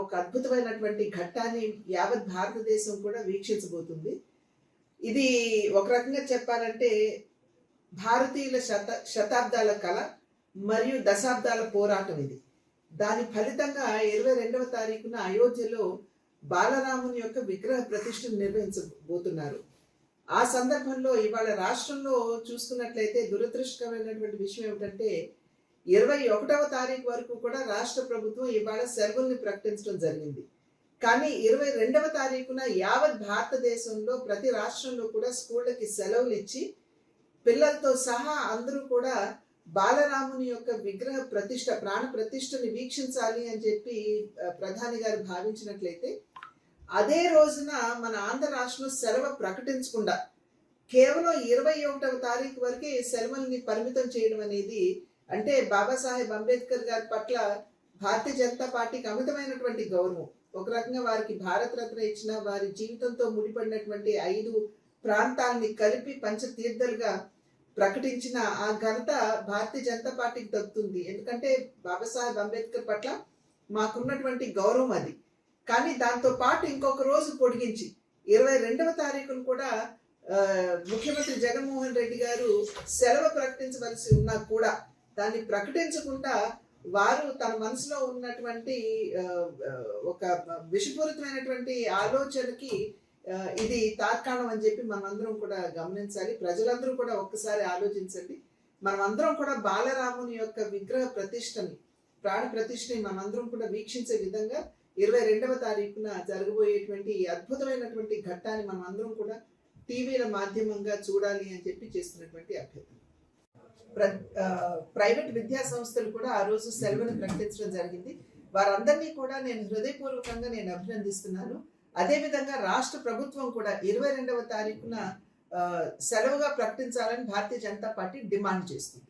ఒక అద్భుతమైనటువంటి ఘట్టాన్ని యావత్ భారతదేశం కూడా వీక్షించబోతుంది. ఇది ఒక రకంగా చెప్పాలంటే భారతీయుల శతాబ్దాల కళ మరియు దశాబ్దాల పోరాటం ఇది. దాని ఫలితంగా 22వ తారీఖున అయోధ్యలో బాలరాముని యొక్క విగ్రహ ప్రతిష్టను నిర్వహించబోతున్నారు. ఆ సందర్భంలో ఇవాళ రాష్ట్రంలో చూసుకున్నట్లయితే దురదృష్టకరమైనటువంటి విషయం ఏమిటంటే 21వ తారీఖు వరకు కూడా రాష్ట్ర ప్రభుత్వం ఇవాళ సెలవుల్ని ప్రకటించడం జరిగింది. కానీ 22వ తారీఖున యావత్ భారతదేశంలో ప్రతి రాష్ట్రంలో కూడా స్కూళ్ళకి సెలవులు ఇచ్చి పిల్లలతో సహా అందరూ కూడా బాలరాముని యొక్క విగ్రహ ప్రతిష్ట ప్రాణ ప్రతిష్టని వీక్షించాలి అని చెప్పి ప్రధాని గారు భావించినట్లయితే అదే రోజున మన ఆంధ్ర రాష్ట్రంలో సెలవు ప్రకటించకుండా కేవలం 21వ తారీఖు వరకే సెలవుల్ని పరిమితం చేయడం అనేది అంటే బాబాసాహెబ్ అంబేద్కర్ గారి పట్ల భారతీయ జనతా పార్టీకి అమితమైనటువంటి గౌరవం. ఒక రకంగా వారికి భారతరత్న ఇచ్చిన వారి జీవితంతో ముడిపడినటువంటి 5 ప్రాంతాలని కలిపి పంచతీర్థలుగా ప్రకటించిన ఆ ఘనత భారతీయ జనతా పార్టీకి దక్కుతుంది. ఎందుకంటే బాబాసాహెబ్ అంబేద్కర్ పట్ల మాకున్నటువంటి గౌరవం అది. కానీ దాంతో పాటు ఇంకొక రోజు పొడిగించి 22వ తారీఖును కూడా ముఖ్యమంత్రి జగన్మోహన్ రెడ్డి గారు సెలవు ప్రకటించవలసి ఉన్నా కూడా దాన్ని ప్రకటించకుండా వారు తన మనసులో ఉన్నటువంటి ఒక విషపూరితమైనటువంటి ఆలోచనకి ఇది తార్కాణం అని చెప్పి మనమందరం కూడా గమనించాలి. ప్రజలందరూ కూడా ఒక్కసారి ఆలోచించండి. మనమందరం కూడా బాలరాముని యొక్క విగ్రహ ప్రతిష్టని ప్రాణ ప్రతిష్టని మనమందరం కూడా వీక్షించే విధంగా 22వ తారీఖున జరగబోయేటువంటి అద్భుతమైనటువంటి ఘట్టాన్ని మనం అందరం కూడా టీవీల మాధ్యమంగా చూడాలి అని చెప్పి చేస్తున్నటువంటి అభ్యర్థన. ప్రైవేట్ విద్యా సంస్థలు కూడా ఆ రోజు సెలవును ప్రకటించడం జరిగింది. వారందరినీ కూడా నేను హృదయపూర్వకంగా అభినందిస్తున్నాను. అదేవిధంగా రాష్ట్ర ప్రభుత్వం కూడా 22వ తారీఖున సెలవుగా ప్రకటించాలని భారతీయ జనతా పార్టీ డిమాండ్ చేస్తుంది.